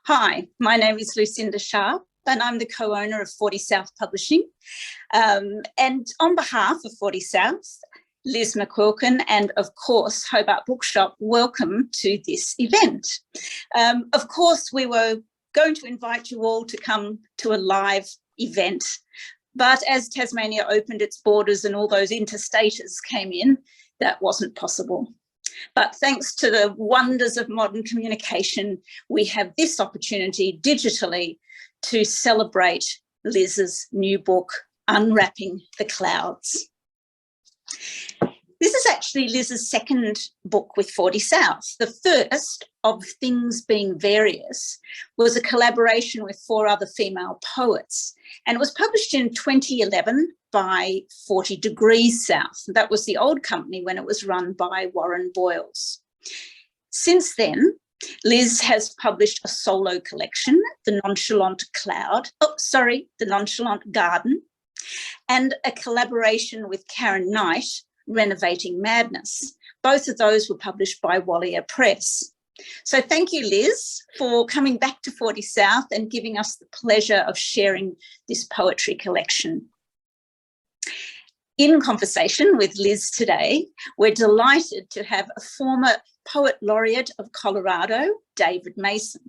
Hi, my name is Lucinda Sharp and I'm the co-owner of 40 South Publishing. And on behalf of 40 South, Liz McQuilkin and of course Hobart Bookshop, welcome to this event. Of course, we were going to invite you all to come to a live event, but as Tasmania opened its borders and all those interstaters came in, that wasn't possible. But thanks to the wonders of modern communication, we have this opportunity digitally to celebrate Liz's new book, Unwrapping the Clouds. This is actually Liz's second book with 40 South. The first, Of Things Being Various, was a collaboration with 4 other female poets, and it was published in 2011 by 40 Degrees South. That was the old company when it was run by Warren Boyles. Since then, Liz has published a solo collection, The Nonchalant Garden, and a collaboration with Karen Knight, Renovating Madness. Both of those were published by Wallier Press. So thank you, Liz, for coming back to 40 South and giving us the pleasure of sharing this poetry collection. In conversation with Liz today, we're delighted to have a former Poet Laureate of Colorado, David Mason.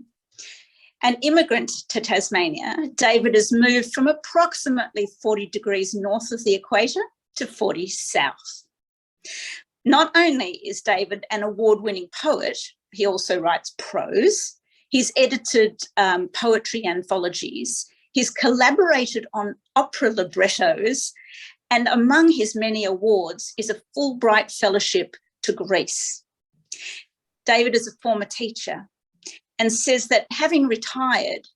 An immigrant to Tasmania, David has moved from approximately 40 degrees north of the equator to 40 south. Not only is David an award-winning poet, he also writes prose. He's edited poetry anthologies. He's collaborated on opera librettos, and among his many awards is a Fulbright Fellowship to Greece. David is a former teacher and says that having retired,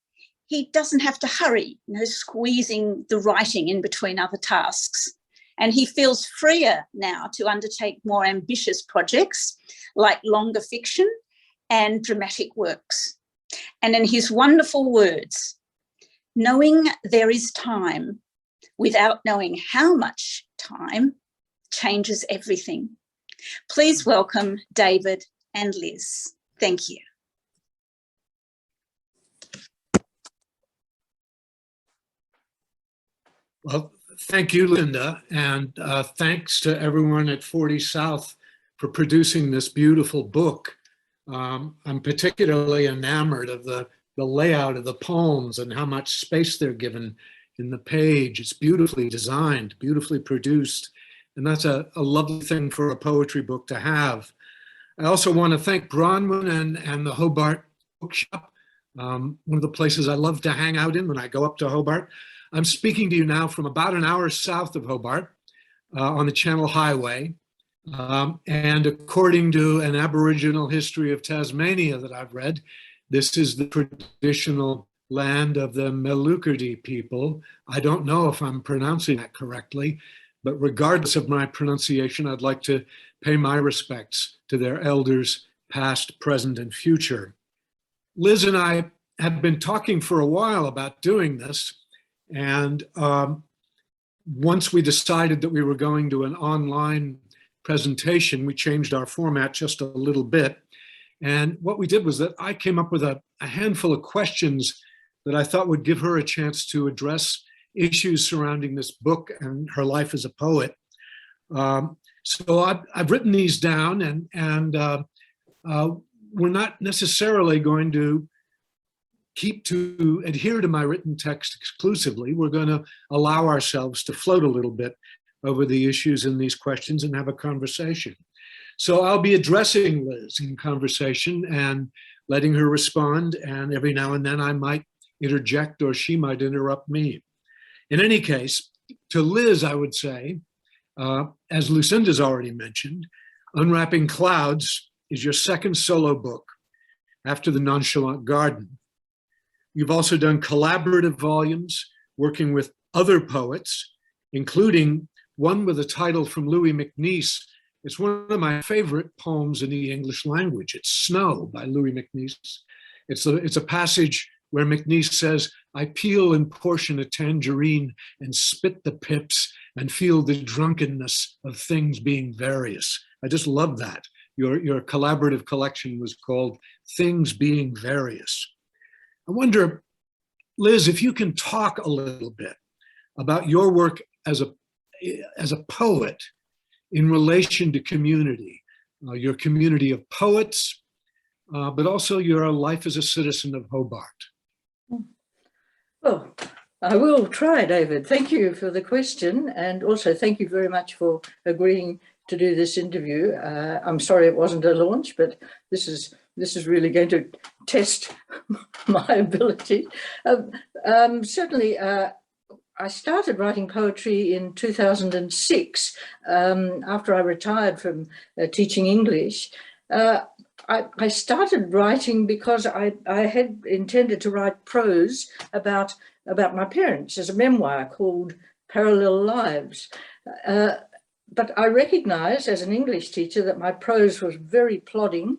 he doesn't have to hurry, squeezing the writing in between other tasks. And he feels freer now to undertake more ambitious projects like longer fiction and dramatic works. And in his wonderful words, knowing there is time without knowing how much time changes everything. Please welcome David and Liz. Thank you. Well, thank you, Linda, and thanks to everyone at 40 South for producing this beautiful book. I'm particularly enamored of the layout of the poems and how much space they're given in the page. It's beautifully designed, beautifully produced, and that's a lovely thing for a poetry book to have. I also want to thank Bronwyn and the Hobart Bookshop, one of the places I love to hang out in when I go up to Hobart. I'm speaking to you now from about an hour south of Hobart on the Channel Highway. And according to an Aboriginal history of Tasmania that I've read, this is the traditional land of the Melukerde people. I don't know if I'm pronouncing that correctly, but regardless of my pronunciation, I'd like to pay my respects to their elders, past, present, and future. Liz and I have been talking for a while about doing this. And once we decided that we were going to an online presentation, we changed our format just a little bit. And what we did was that I came up with a handful of questions that I thought would give her a chance to address issues surrounding this book and her life as a poet. So I've written these down, and we're not necessarily going to adhere to my written text exclusively. We're going to allow ourselves to float a little bit over the issues in these questions and have a conversation. So I'll be addressing Liz in conversation and letting her respond, and every now and then I might interject or she might interrupt me. In any case, to Liz, I would say, as Lucinda's already mentioned, Unwrapping Clouds is your second solo book after The Nonchalant Garden. You've also done collaborative volumes working with other poets, including one with a title from Louis MacNeice. It's one of my favorite poems in the English language. It's Snow by Louis MacNeice. It's a passage where MacNeice says, I peel and portion a tangerine and spit the pips and feel the drunkenness of things being various. I just love that. Your collaborative collection was called Things Being Various. I wonder, Liz, if you can talk a little bit about your work as a poet in relation to community, your community of poets, but also your life as a citizen of Hobart. Well, I will try, David. Thank you for the question, and also thank you very much for agreeing to do this interview. I'm sorry it wasn't a launch, but this is really going to test my ability. Certainly, I started writing poetry in 2006 after I retired from teaching English. I started writing because I had intended to write prose about my parents as a memoir called Parallel Lives. But I recognized as an English teacher that my prose was very plodding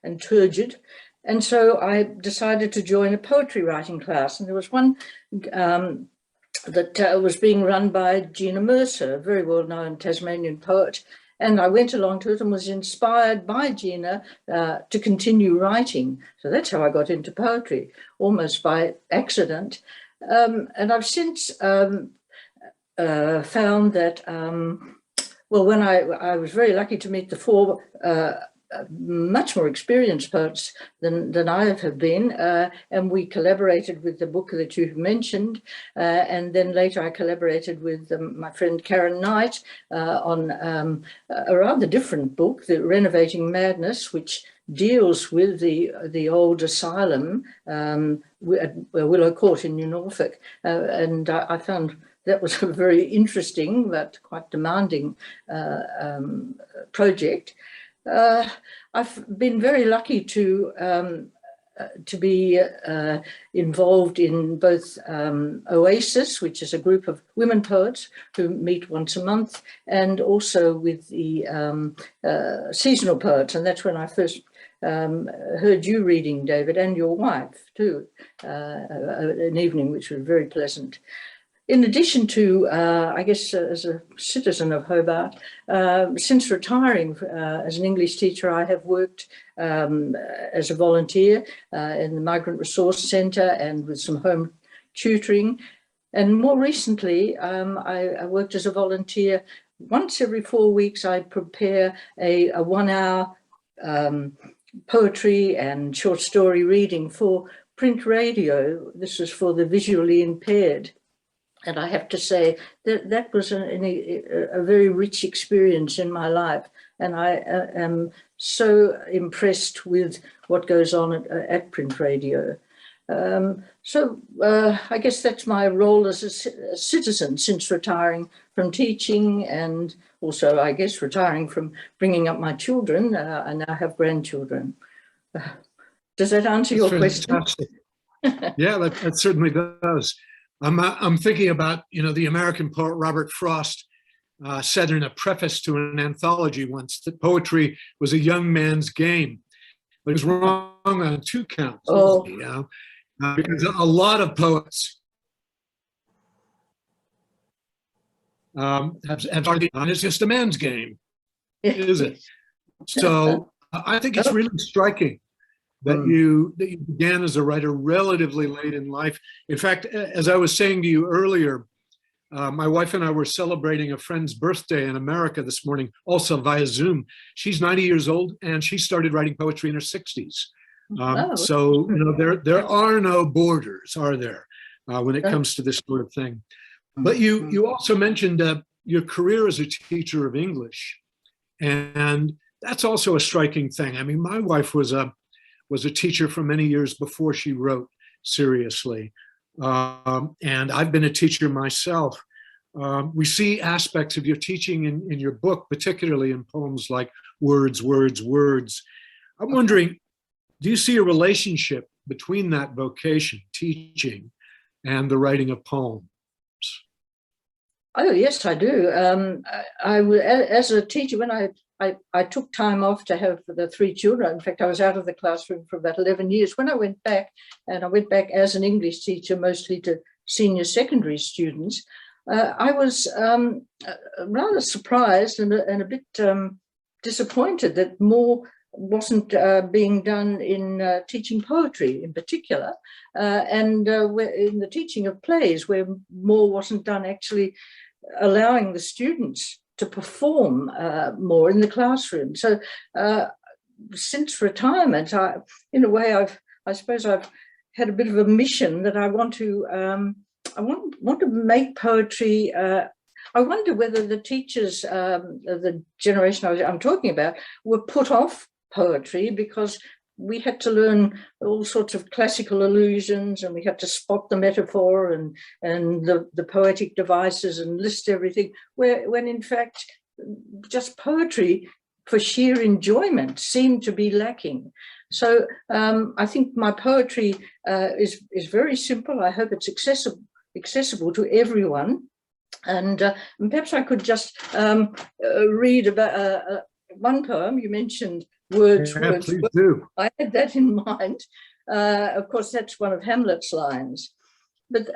and turgid. And so I decided to join a poetry writing class. And there was one that was being run by Gina Mercer, a very well-known Tasmanian poet. And I went along to it and was inspired by Gina to continue writing. So that's how I got into poetry, almost by accident. And I've since found that, well, when I was very lucky to meet the four much more experienced poets than I have been, and we collaborated with the book that you have mentioned, and then later I collaborated with my friend Karen Knight on a rather different book, The Renovating Madness, which deals with the old asylum at Willow Court in New Norfolk, and I found that was a very interesting but quite demanding project. I've been very lucky to be involved in both Oasis, which is a group of women poets who meet once a month, and also with the seasonal poets. And that's when I first heard you reading, David, and your wife too, an evening which was very pleasant. In addition to, I guess, as a citizen of Hobart, since retiring as an English teacher, I have worked as a volunteer in the Migrant Resource Centre and with some home tutoring. And more recently, I worked as a volunteer. Once every 4 weeks, I prepare a 1 hour poetry and short story reading for print radio. This is for the visually impaired. And I have to say that that was a very rich experience in my life. And I am so impressed with what goes on at print radio. So I guess that's my role as a citizen since retiring from teaching, and also, I guess, retiring from bringing up my children. I now have grandchildren. Does that answer your question? Yeah, that certainly does. I'm thinking about, the American poet Robert Frost said in a preface to an anthology once that poetry was a young man's game, but he was wrong on 2 counts. Oh. Because a lot of poets have started on it's just a man's game, is it? So I think it's really striking that you began as a writer relatively late in life. In fact, as I was saying to you earlier, my wife and I were celebrating a friend's birthday in America this morning, also via Zoom. She's 90 years old, and she started writing poetry in her 60s. So there are no borders, are there, when it comes to this sort of thing? But you also mentioned your career as a teacher of English, and that's also a striking thing. I mean, my wife was a teacher for many years before she wrote seriously. And I've been a teacher myself. We see aspects of your teaching in your book, particularly in poems like Words, Words, Words. I'm wondering, do you see a relationship between that vocation, teaching, and the writing of poems? Oh, yes, I do. As a teacher, when I took time off to have the 3 children. In fact, I was out of the classroom for about 11 years. When I went back, and I went back as an English teacher, mostly to senior secondary students, I was rather surprised and a bit disappointed that more wasn't being done in teaching poetry in particular, and in the teaching of plays, where more wasn't done actually allowing the students to perform more in the classroom. So since retirement, in a way, I suppose I've had a bit of a mission that I want to make poetry. I wonder whether the teachers of the generation I'm talking about were put off poetry because we had to learn all sorts of classical allusions, and we had to spot the metaphor and the poetic devices and list everything, when in fact just poetry for sheer enjoyment seemed to be lacking. So I think my poetry is very simple. I hope it's accessible to everyone. And perhaps I could just read about one poem. You mentioned words, yeah, words, please words. do. I had that in mind. Of course, that's one of Hamlet's lines.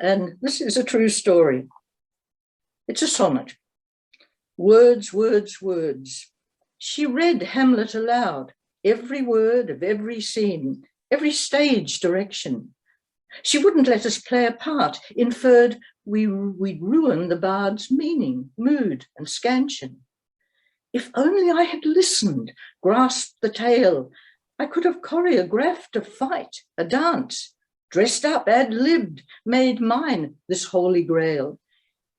And this is a true story. It's a sonnet. Words, words, words. She read Hamlet aloud, every word of every scene, every stage direction. She wouldn't let us play a part, inferred we'd ruin the bard's meaning, mood, and scansion. If only I had listened, grasped the tale, I could have choreographed a fight, a dance, dressed up, ad-libbed, made mine this holy grail.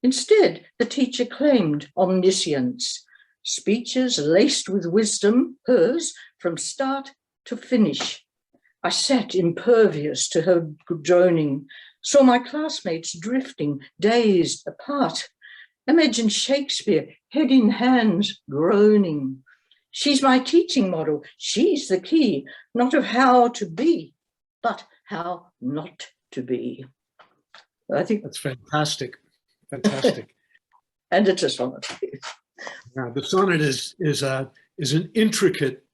Instead, the teacher claimed omniscience, speeches laced with wisdom, hers from start to finish. I sat impervious to her droning, saw my classmates drifting, dazed, apart. Imagine Shakespeare, head in hands, groaning. She's my teaching model. She's the key, not of how to be, but how not to be. I think That's fantastic. Fantastic. And it's a sonnet. Now, the sonnet is an intricate,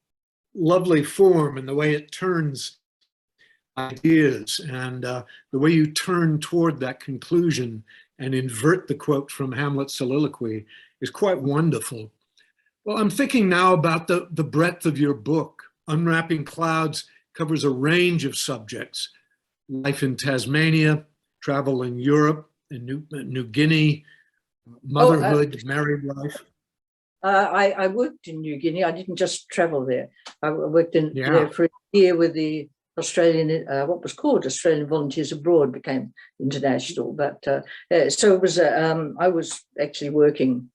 lovely form in the way it turns ideas and the way you turn toward that conclusion and invert the quote from Hamlet's soliloquy is quite wonderful. Well, I'm thinking now about the breadth of your book. Unwrapping Clouds covers a range of subjects: life in Tasmania, travel in Europe, in New Guinea, motherhood, married life. I worked in New Guinea. I didn't just travel there. I worked there for a year with the Australian, what was called Australian Volunteers Abroad, became international. But so it was. I was actually working.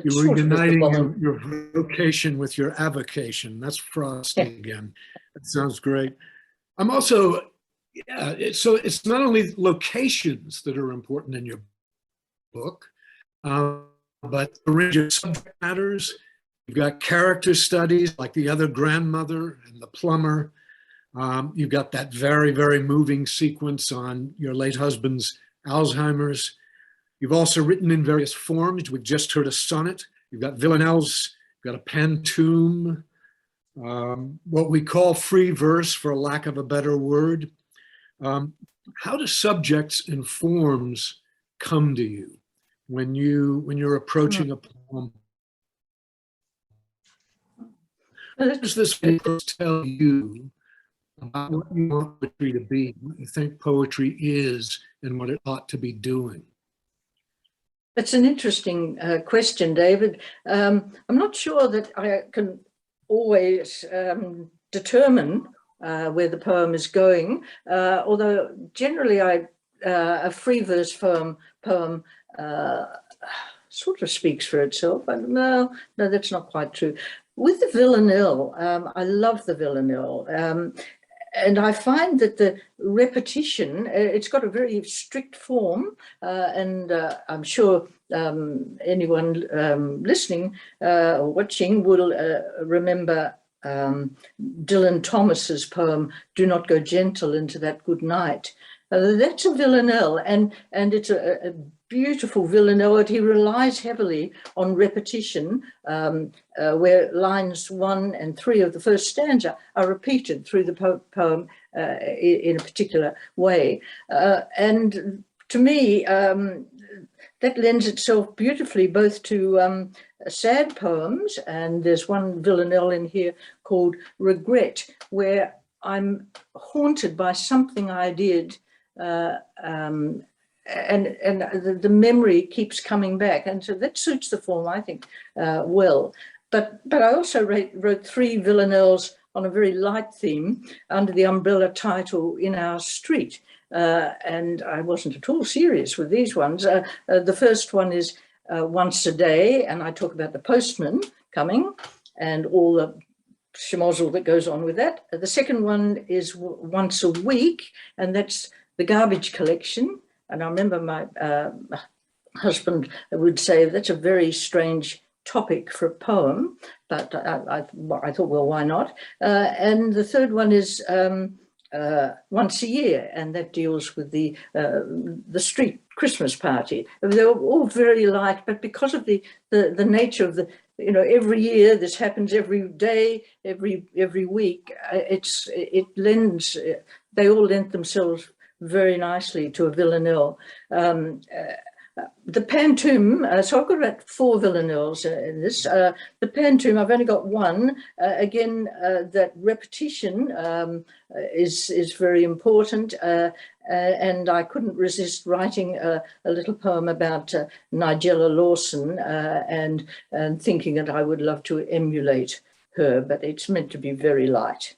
You were uniting your vocation with your avocation. That's Frosty again. That sounds great. I'm also, so it's not only locations that are important in your book, but the range of subject matters. You've got character studies like The Other Grandmother and The Plumber. You've got that very, very moving sequence on your late husband's Alzheimer's. You've also written in various forms. We've just heard a sonnet. You've got villanelles, you've got a pantoum, what we call free verse for lack of a better word. How do subjects and forms come to you when you're approaching a poem? What does this tell you about what you want poetry to be, what you think poetry is, and what it ought to be doing? That's an interesting question, David. I'm not sure that I can always determine where the poem is going, although generally a free verse poem sort of speaks for itself. But no, that's not quite true. With the villanelle, I love the villanelle. And I find that the repetition, it's got a very strict form, and I'm sure anyone listening or watching will remember Dylan Thomas's poem, "Do Not Go Gentle Into That Good Night." That's a villanelle, and it's a beautiful villanelle. He relies heavily on repetition, where lines 1 and 3 of the first stanza are repeated through the poem in a particular way. And to me, that lends itself beautifully both to sad poems, and there's one villanelle in here called Regret, where I'm haunted by something I did, and the memory keeps coming back. And so that suits the form, I think, well. But I also wrote 3 villanelles on a very light theme under the umbrella title In Our Street. And I wasn't at all serious with these ones. The first one is Once a Day, and I talk about the postman coming and all the schmozzle that goes on with that. The second one is Once a Week, and that's the garbage collection. And I remember my husband would say, that's a very strange topic for a poem, but I thought, well, why not? And the third one is Once a Year, and that deals with the street Christmas party. They were all very light, but because of the nature of the, every year this happens, every day, every week, they all lend themselves very nicely to a villanelle. The Pantoum, so I've got about 4 villanelles in this. The Pantoum, I've only got 1. Again, that repetition is very important. And I couldn't resist writing a little poem about Nigella Lawson and thinking that I would love to emulate her, but it's meant to be very light.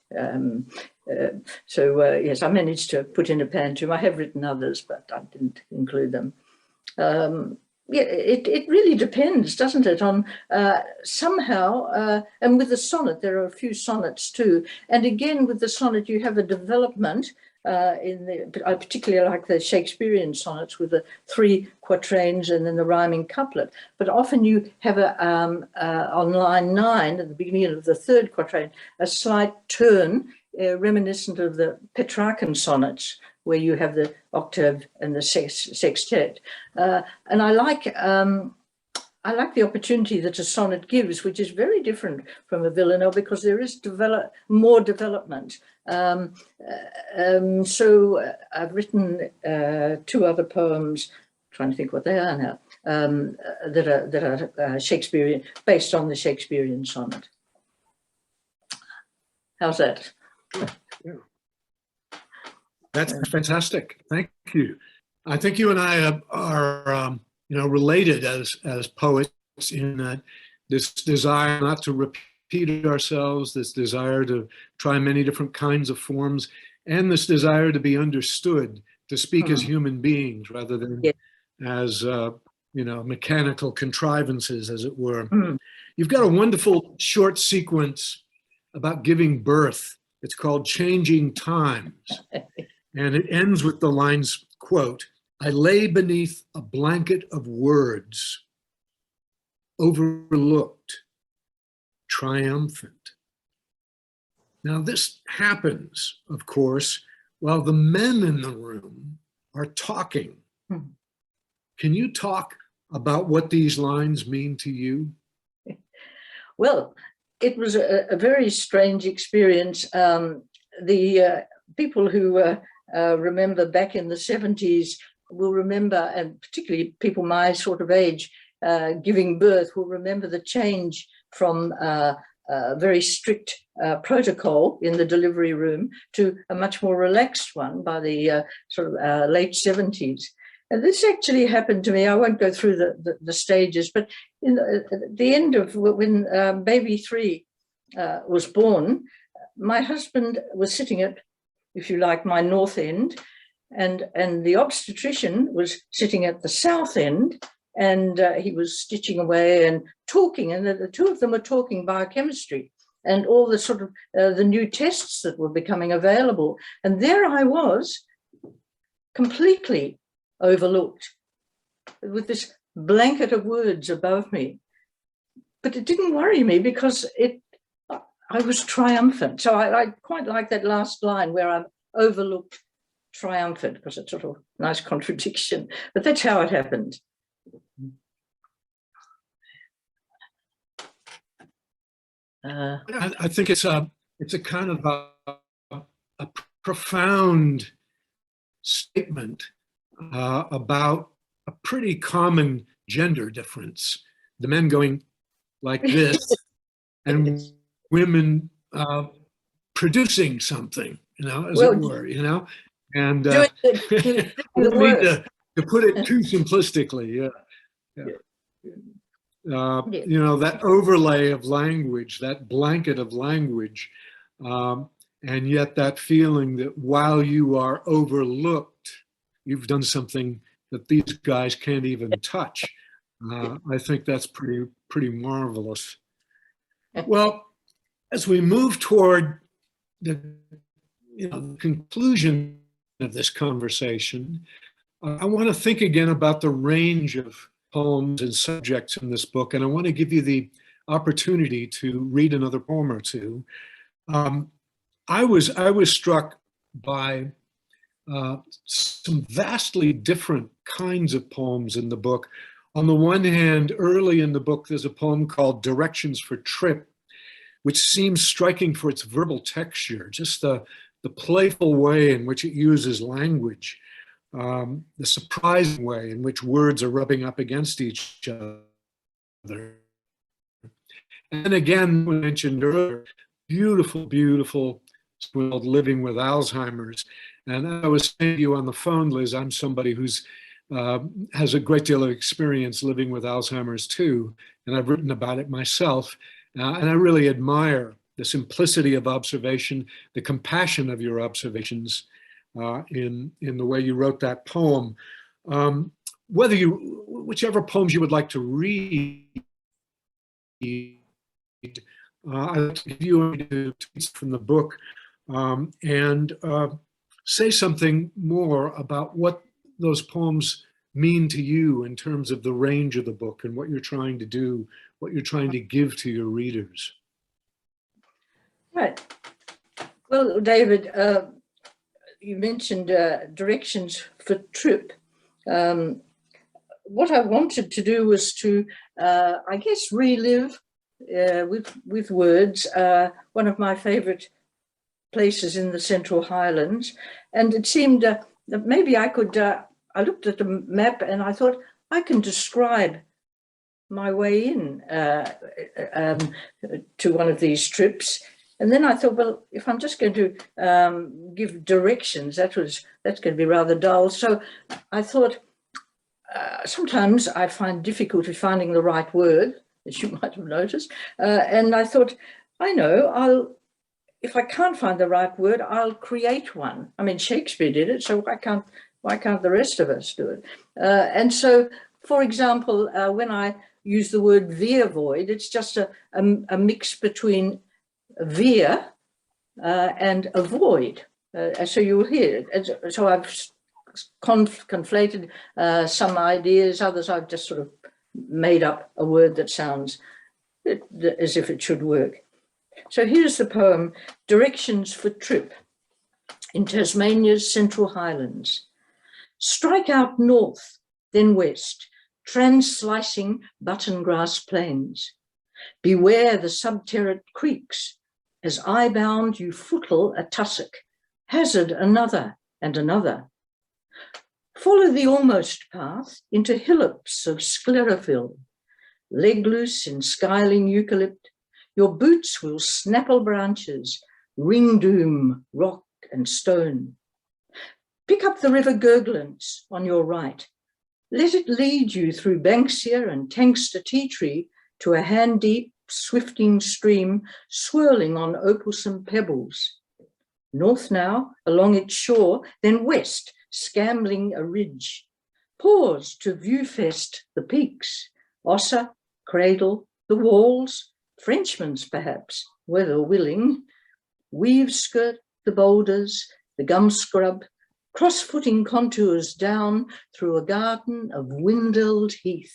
Yes, I managed to put in a Pantoum. I have written others, but I didn't include them. It really depends, doesn't it, on somehow, and with the sonnet, there are a few sonnets too. And again, with the sonnet, you have a development I particularly like the Shakespearean sonnets with the 3 quatrains and then the rhyming couplet. But often you have on line 9, at the beginning of the 3rd quatrain, a slight turn reminiscent of the Petrarchan sonnets, where you have the octave and the sextet. And I like the opportunity that a sonnet gives, which is very different from a villanelle because there is more development. So I've written 2 other poems, trying to think what they are now, that are Shakespearean, based on the Shakespearean sonnet. How's that? Yeah. That's fantastic. Thank you. I think you and I are related as poets in that this desire not to repeat ourselves, this desire to try many different kinds of forms, and this desire to be understood, to speak as human beings rather than as mechanical contrivances, as it were. You've got a wonderful short sequence about giving birth. It's called Changing Times. And it ends with the lines, quote, "I lay beneath a blanket of words, overlooked, triumphant." Now this happens, of course, while the men in the room are talking. Can you talk about what these lines mean to you? Well, it was a very strange experience. The people who remember back in the 70s will remember, and particularly people my sort of age giving birth will remember the change from a very strict protocol in the delivery room to a much more relaxed one by the late 70s. And this actually happened to me. I won't go through the stages, but at the end of when baby 3 was born, my husband was sitting at, if you like, my north end, and the obstetrician was sitting at the south end, and he was stitching away and talking, and the 2 of them were talking biochemistry and all the sort of the new tests that were becoming available. And there I was, completely overlooked, with this blanket of words above me. But it didn't worry me because I was triumphant. So I quite like that last line where I'm overlooked, triumphant, because it's sort of a nice contradiction. But that's how it happened. I think it's a kind of a profound statement about a pretty common gender difference. The men going like this and women producing something, as Well, it were, and doing I the don't mean work. to put it too simplistically. Yeah. Yeah. That overlay of language, that blanket of language, and yet that feeling that while you are overlooked, you've done something that these guys can't even touch. I think that's pretty marvelous. Well, as we move toward the conclusion of this conversation, I want to think again about the range of poems and subjects in this book, and I want to give you the opportunity to read another poem or two. I was struck by some vastly different kinds of poems in the book. On the one hand, early in the book, there's a poem called Directions for Trip, which seems striking for its verbal texture, just the playful way in which it uses language, the surprising way in which words are rubbing up against each other. And again, we mentioned earlier, beautiful, beautiful, called Living with Alzheimer's. And I was saying to you on the phone, Liz, I'm somebody who's has a great deal of experience living with Alzheimer's too, and I've written about it myself. And I really admire the simplicity of observation, the compassion of your observations in the way you wrote that poem. Whichever poems you would like to read, I'd like to give you tweets from the book and say something more about what those poems mean to you in terms of the range of the book and what you're trying to do, what you're trying to give to your readers. Right. Well, David, you mentioned Directions for Trip. What I wanted to do was to, I guess, relive with words one of my favorite places in the Central Highlands. And it seemed that maybe I could, I looked at the map and I thought I can describe my way in to one of these trips. And then I thought, well, if I'm just going to give directions, that's going to be rather dull. So I thought, sometimes I find difficulty finding the right word, as you might have noticed. And I thought, I know, if I can't find the right word, I'll create one. I mean, Shakespeare did it, so why can't the rest of us do it? And so, for example, when I use the word veer void, it's just a mix between veer and avoid. So you will hear it. So I've conflated some ideas, others I've just sort of made up a word that sounds as if it should work. So here's the poem, Directions for Trip, in Tasmania's Central Highlands. Strike out north, then west, trans-slicing button-grass plains. Beware the subterrate creeks. As eye-bound you footle a tussock, hazard another and another. Follow the almost path into hillops of sclerophyll. Leg loose in skyling eucalypt, your boots will snapple branches, ring doom, rock and stone. Pick up the river Gurglins on your right. Let it lead you through Banksia and Tankster tea tree to a hand-deep, swifting stream swirling on opalsome pebbles. North now, along its shore, then west, scambling a ridge. Pause to view-fest the peaks, Ossa, Cradle, the walls, Frenchman's perhaps, weather willing. Weave skirt the boulders, the gum scrub, cross-footing contours down through a garden of windled heath.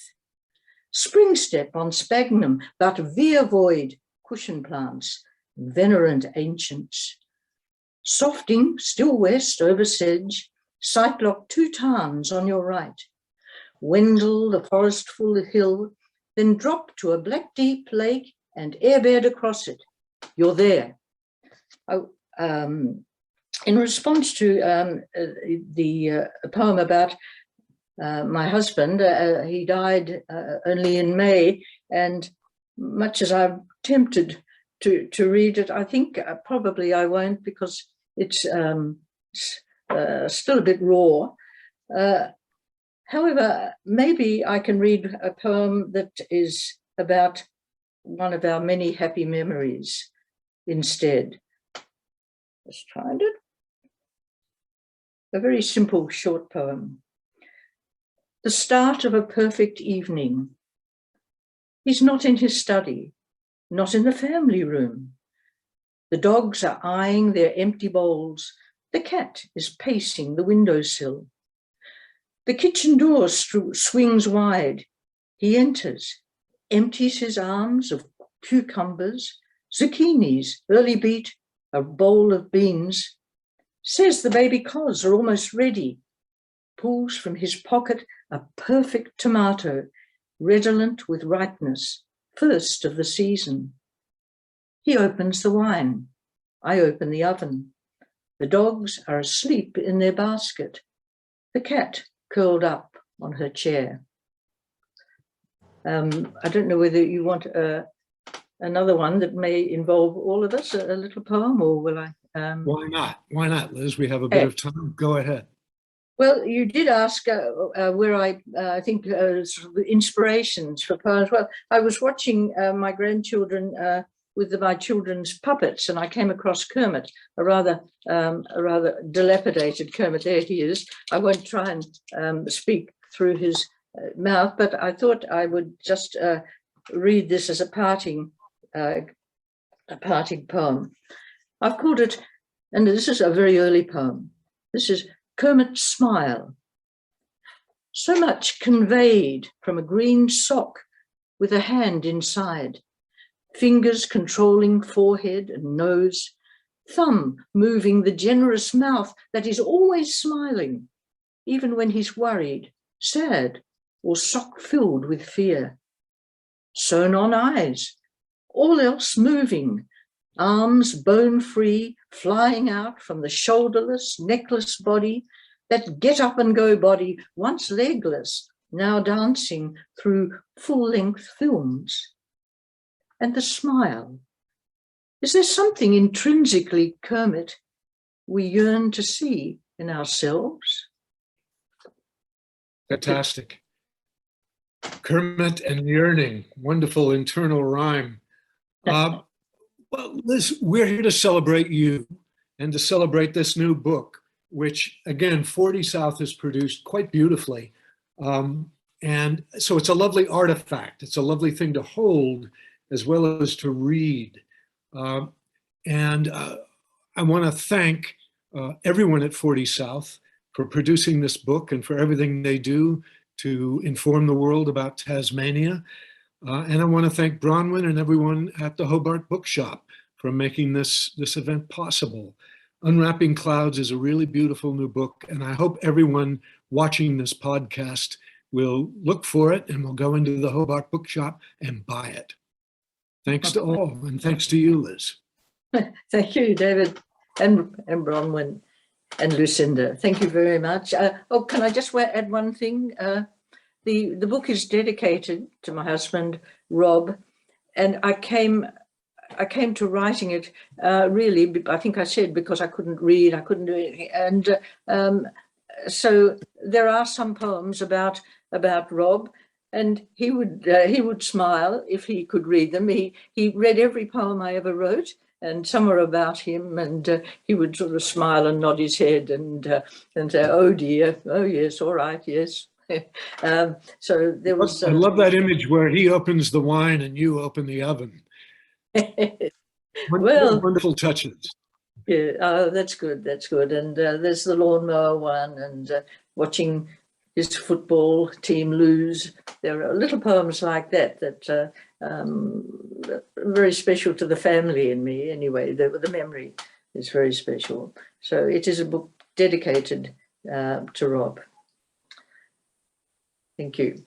Spring step on sphagnum, but veer void cushion plants, venerant ancients. Softing still west over sedge, sightlock 2 tarns on your right. Wendell the forestful hill, then drop to a black deep lake and airbed across it. You're there. In response to the poem about my husband, he died only in May, and much as I'm tempted to read it. I think probably I won't, because it's still a bit raw. However, maybe I can read a poem that is about one of our many happy memories instead. Let's find it. A very simple, short poem. The start of a perfect evening. He's not in his study, not in the family room. The dogs are eyeing their empty bowls. The cat is pacing the windowsill. The kitchen door swings wide. He enters, empties his arms of cucumbers, zucchinis, early beet, a bowl of beans, says the baby cos are almost ready, pulls from his pocket a perfect tomato, redolent with ripeness, first of the season. He opens the wine. I open the oven. The dogs are asleep in their basket. The cat curled up on her chair. I don't know whether you want another one that may involve all of us, a little poem, or will I? Why not? Why not, Liz? We have a bit of time. Go ahead. Well, you did ask where I think sort of inspirations for poems. Well, I was watching my grandchildren with my children's puppets, and I came across Kermit, a rather dilapidated Kermit. There he is. I won't try and speak through his mouth, but I thought I would just read this as a parting poem. I've called it, and this is a very early poem. This is Kermit's Smile. So much conveyed from a green sock with a hand inside, fingers controlling forehead and nose, thumb moving the generous mouth that is always smiling, even when he's worried, sad, or sock-filled with fear. Sewn-on eyes, all else moving, arms bone-free, flying out from the shoulderless, neckless body, that get-up-and-go body, once legless, now dancing through full-length films. And the smile. Is there something intrinsically Kermit we yearn to see in ourselves? Fantastic. Kermit and yearning, wonderful internal rhyme. Well, Liz, we're here to celebrate you and to celebrate this new book, which, again, 40 South has produced quite beautifully. And so it's a lovely artifact. It's a lovely thing to hold as well as to read. And I want to thank everyone at 40 South for producing this book and for everything they do to inform the world about Tasmania. And I want to thank Bronwyn and everyone at the Hobart Bookshop for making this event possible. Unwrapping Clouds is a really beautiful new book, and I hope everyone watching this podcast will look for it and will go into the Hobart Bookshop and buy it. Thanks to all, and thanks to you, Liz. Thank you, David, and Bronwyn and Lucinda. Thank you very much. Oh, can I just add one thing? The book is dedicated to my husband, Rob, and I came to writing it really, I think I said, because I couldn't read, I couldn't do anything. And so there are some poems about Rob, and he would smile if he could read them. He read every poem I ever wrote, and some are about him, and he would sort of smile and nod his head and say, "Oh dear, oh yes, all right, yes." So there was. I love that image where he opens the wine and you open the oven. Well, wonderful touches. Yeah, that's good. That's good. And there's the lawnmower one, and watching his football team lose. There are little poems like that are very special to the family and me. Anyway, the memory is very special. So it is a book dedicated to Rob. Thank you.